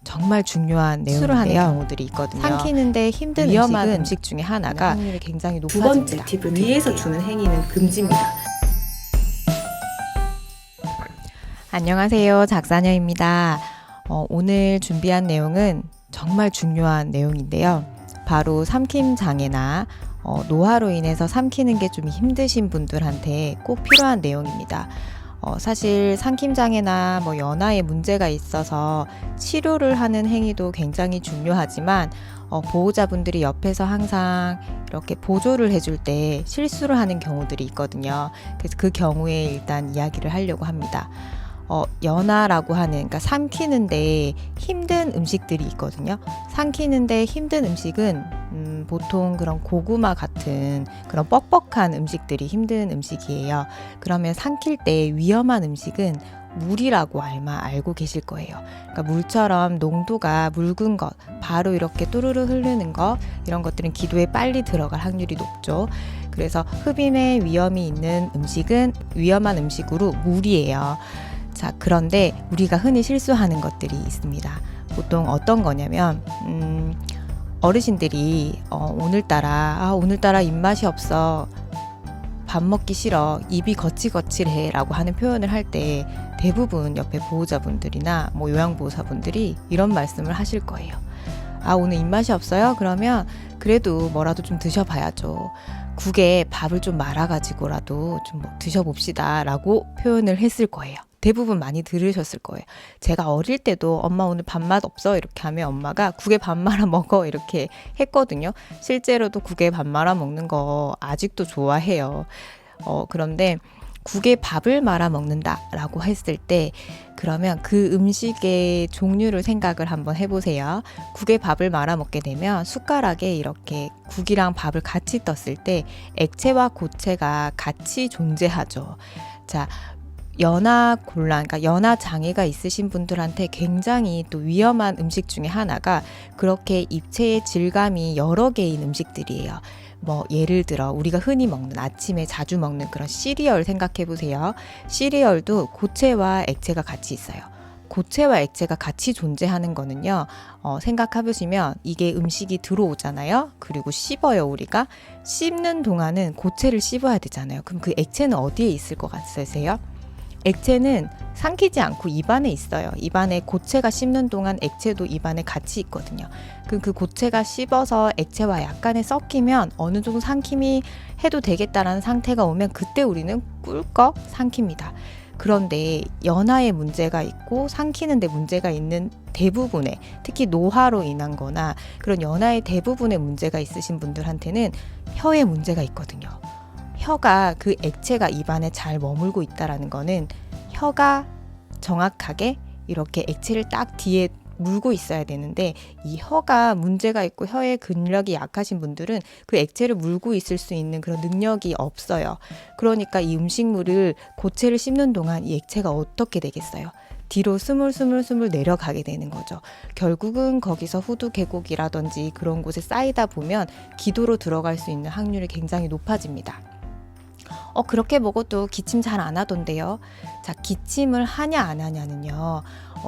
정말 중요한 내용을 하는 경우들이 있거든요. 삼키는데 힘든 위험한 음식 중에 하나가 확률이 굉장히 두 높아집니다. 번째 팁을 위에서 주는 행위는 금지입니다. 안녕하세요, 작사녀입니다. 오늘 준비한 내용은 정말 중요한 내용인데요. 바로 삼킴 장애나 노화로 인해서 삼키는 게 좀 힘드신 분들한테 꼭 필요한 내용입니다. 사실 삼킴 장애나 연화에 문제가 있어서 치료를 하는 행위도 굉장히 중요하지만 보호자분들이 옆에서 항상 이렇게 보조를 해줄 때 실수를 하는 경우들이 있거든요. 그래서 그 경우에 일단 이야기를 하려고 합니다. 연화라고 하는, 그러니까 삼키는데 힘든 음식들이 있거든요. 삼키는데 힘든 음식은 보통 그런 고구마 같은 그런 뻑뻑한 음식들이 힘든 음식이에요. 그러면 삼킬 때 위험한 음식은 물이라고 아마 알고 계실 거예요. 그러니까 물처럼 농도가 묽은 것, 바로 이렇게 또르르 흐르는 것, 이런 것들은 기도에 빨리 들어갈 확률이 높죠. 그래서 흡임의 위험이 있는 음식은 위험한 음식으로 물이에요. 자, 그런데 우리가 흔히 실수하는 것들이 있습니다. 보통 어떤 거냐면 어르신들이 오늘따라 입맛이 없어, 밥 먹기 싫어, 입이 거칠거칠해 라고 하는 표현을 할 때 대부분 옆에 보호자분들이나 요양보호사분들이 이런 말씀을 하실 거예요. 오늘 입맛이 없어요? 그러면 그래도 뭐라도 좀 드셔봐야죠. 국에 밥을 좀 말아가지고라도 좀 드셔봅시다 라고 표현을 했을 거예요. 대부분 많이 들으셨을 거예요. 제가 어릴 때도 엄마 오늘 밥맛 없어 이렇게 하면 엄마가 국에 밥 말아 먹어 이렇게 했거든요. 실제로도 국에 밥 말아 먹는 거 아직도 좋아해요. 그런데 국에 밥을 말아 먹는다라고 했을 때 그러면 그 음식의 종류를 생각을 한번 해보세요. 국에 밥을 말아 먹게 되면 숟가락에 이렇게 국이랑 밥을 같이 떴을 때 액체와 고체가 같이 존재하죠. 자, 그러니까 연화 장애가 있으신 분들한테 굉장히 또 위험한 음식 중에 하나가 그렇게 입체의 질감이 여러 개인 음식들이에요. 예를 들어 우리가 흔히 먹는, 아침에 자주 먹는 그런 시리얼 생각해 보세요. 시리얼도 고체와 액체가 같이 있어요. 고체와 액체가 같이 존재하는 거는요, 생각해 보시면 이게 음식이 들어오잖아요. 그리고 씹어요. 우리가 씹는 동안은 고체를 씹어야 되잖아요. 그럼 그 액체는 어디에 있을 것 같으세요? 액체는 삼키지 않고 입안에 있어요. 입안에 고체가 씹는 동안 액체도 입안에 같이 있거든요. 그럼 그 고체가 씹어서 액체와 약간의 섞이면 어느 정도 삼킴이 해도 되겠다라는 상태가 오면 그때 우리는 꿀꺽 삼킵니다. 그런데 연화에 문제가 있고 삼키는데 문제가 있는 대부분의, 특히 노화로 인한 거나 그런 연화의 대부분의 문제가 있으신 분들한테는 혀에 문제가 있거든요. 혀가, 그 액체가 입안에 잘 머물고 있다라는 거는 혀가 정확하게 이렇게 액체를 딱 뒤에 물고 있어야 되는데 이 혀가 문제가 있고 혀의 근력이 약하신 분들은 그 액체를 물고 있을 수 있는 그런 능력이 없어요. 그러니까 이 음식물을 고체를 씹는 동안 이 액체가 어떻게 되겠어요? 뒤로 스물스물 내려가게 되는 거죠. 결국은 거기서 후두 계곡이라든지 그런 곳에 쌓이다 보면 기도로 들어갈 수 있는 확률이 굉장히 높아집니다. 그렇게 먹어도 기침 잘 안 하던데요. 자, 기침을 하냐 안 하냐는요,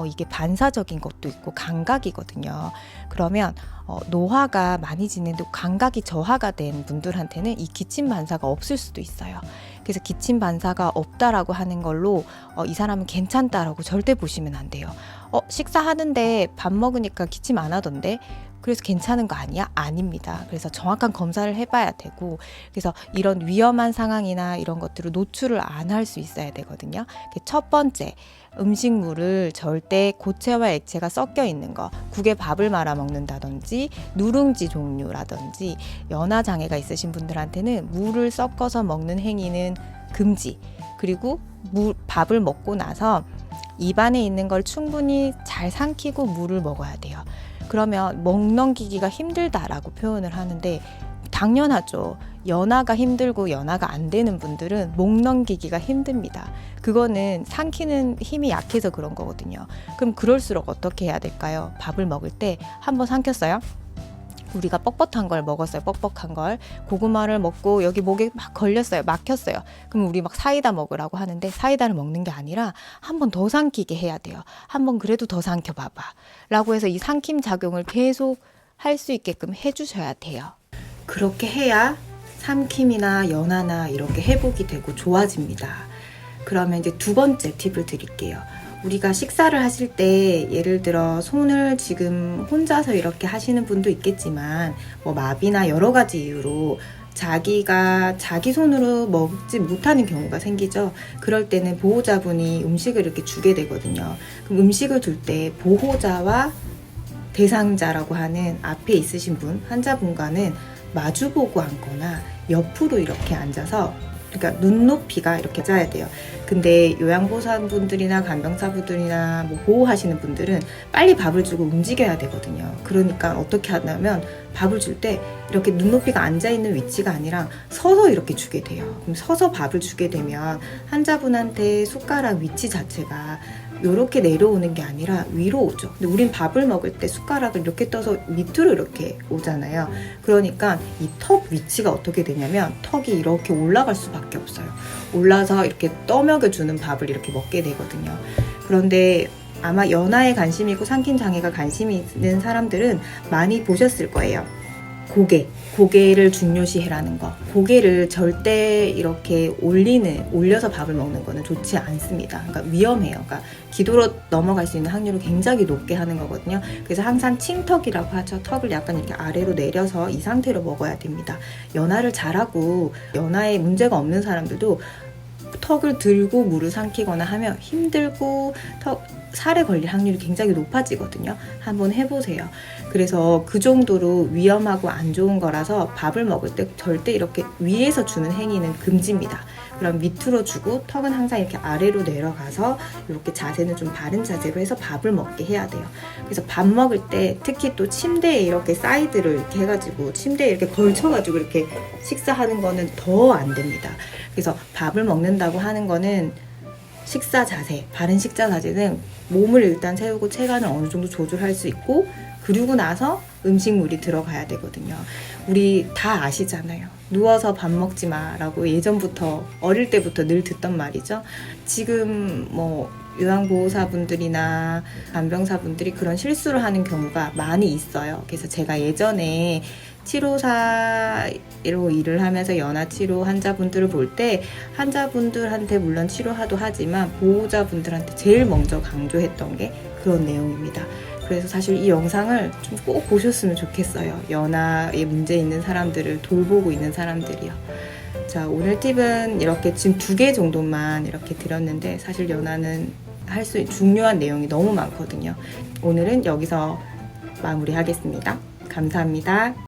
이게 반사적인 것도 있고 감각이거든요. 그러면 노화가 많이 진행되고 감각이 저하가 된 분들한테는 이 기침 반사가 없을 수도 있어요. 그래서 기침 반사가 없다라고 하는 걸로 이 사람은 괜찮다라고 절대 보시면 안 돼요. 식사하는데 밥 먹으니까 기침 안 하던데 그래서 괜찮은 거 아니야? 아닙니다. 그래서 정확한 검사를 해봐야 되고, 그래서 이런 위험한 상황이나 이런 것들을 노출을 안 할 수 있어야 되거든요. 첫 번째, 음식물을 절대 고체와 액체가 섞여 있는 거, 국에 밥을 말아 먹는다든지 누룽지 종류라든지 연화 장애가 있으신 분들한테는 물을 섞어서 먹는 행위는 금지. 그리고 밥을 먹고 나서 입안에 있는 걸 충분히 잘 삼키고 물을 먹어야 돼요. 그러면 목 넘기기가 힘들다라고 표현을 하는데 당연하죠. 연화가 힘들고 연화가 안 되는 분들은 목 넘기기가 힘듭니다. 그거는 삼키는 힘이 약해서 그런 거거든요. 그럼 그럴수록 어떻게 해야 될까요? 밥을 먹을 때 한번 삼켰어요? 우리가 뻣뻣한 걸 먹었어요. 뻑뻑한 걸. 고구마를 먹고 여기 목에 막 걸렸어요. 막혔어요. 그럼 우리 막 사이다 먹으라고 하는데 사이다를 먹는 게 아니라 한 번 더 삼키게 해야 돼요. 한 번 그래도 더 삼켜봐봐. 라고 해서 이 삼킴 작용을 계속 할 수 있게끔 해주셔야 돼요. 그렇게 해야 삼킴이나 연하나 이렇게 회복이 되고 좋아집니다. 그러면 이제 두 번째 팁을 드릴게요. 우리가 식사를 하실 때 예를 들어 손을 지금 혼자서 이렇게 하시는 분도 있겠지만 뭐 마비나 여러 가지 이유로 자기가 자기 손으로 먹지 못하는 경우가 생기죠. 그럴 때는 보호자분이 음식을 이렇게 주게 되거든요. 그럼 음식을 줄 때 보호자와 대상자라고 하는 앞에 있으신 분, 환자분과는 마주보고 앉거나 옆으로 이렇게 앉아서, 그러니까 눈높이가 이렇게 짜야 돼요. 근데 요양보호사분들이나 간병사분들이나 뭐 보호하시는 분들은 빨리 밥을 주고 움직여야 되거든요. 그러니까 어떻게 하냐면 밥을 줄 때 이렇게 눈높이가 앉아있는 위치가 아니라 서서 이렇게 주게 돼요. 그럼 서서 밥을 주게 되면 환자분한테 숟가락 위치 자체가 이렇게 내려오는 게 아니라 위로 오죠. 근데 우린 밥을 먹을 때 숟가락을 이렇게 떠서 밑으로 이렇게 오잖아요. 그러니까 이 턱 위치가 어떻게 되냐면 턱이 이렇게 올라갈 수밖에 없어요. 올라서 이렇게 떠먹여주는 밥을 이렇게 먹게 되거든요. 그런데 아마 연하에 관심이 있고 삼킴 장애가 관심이 있는 사람들은 많이 보셨을 거예요. 고개를 중요시해라는 거. 고개를 절대 이렇게 올려서 밥을 먹는 거는 좋지 않습니다. 그러니까 위험해요. 그러니까 기도로 넘어갈 수 있는 확률을 굉장히 높게 하는 거거든요. 그래서 항상 칭턱이라고 하죠. 턱을 약간 이렇게 아래로 내려서 이 상태로 먹어야 됩니다. 연하를 잘하고 연하에 문제가 없는 사람들도 턱을 들고 물을 삼키거나 하면 힘들고 살에 걸릴 확률이 굉장히 높아지거든요. 한번 해보세요. 그래서 그 정도로 위험하고 안 좋은 거라서 밥을 먹을 때 절대 이렇게 위에서 주는 행위는 금지입니다. 그럼 밑으로 주고 턱은 항상 이렇게 아래로 내려가서 이렇게 자세는 좀 바른 자세로 해서 밥을 먹게 해야 돼요. 그래서 밥 먹을 때 특히 또 침대에 이렇게 사이드를 이렇게 해가지고 침대에 이렇게 걸쳐가지고 이렇게 식사하는 거는 더 안 됩니다. 그래서 밥을 먹는다고 하는 거는 식사 자세, 바른 식사 자세는 몸을 일단 세우고 체간을 어느 정도 조절할 수 있고 그리고 나서 음식물이 들어가야 되거든요. 우리 다 아시잖아요. 누워서 밥 먹지 마라고 예전부터 어릴 때부터 늘 듣던 말이죠. 지금 뭐 요양보호사분들이나 간병사분들이 그런 실수를 하는 경우가 많이 있어요. 그래서 제가 예전에 치료사로 일을 하면서 연하치료 환자분들을 볼 때 환자분들한테 물론 치료도 하지만 보호자분들한테 제일 먼저 강조했던 게 그런 내용입니다. 그래서 사실 이 영상을 좀 꼭 보셨으면 좋겠어요. 연하에 문제 있는 사람들을 돌보고 있는 사람들이요. 자, 오늘 팁은 이렇게 지금 2개 정도만 이렇게 드렸는데 사실 연하는 할 수 중요한 내용이 너무 많거든요. 오늘은 여기서 마무리하겠습니다. 감사합니다.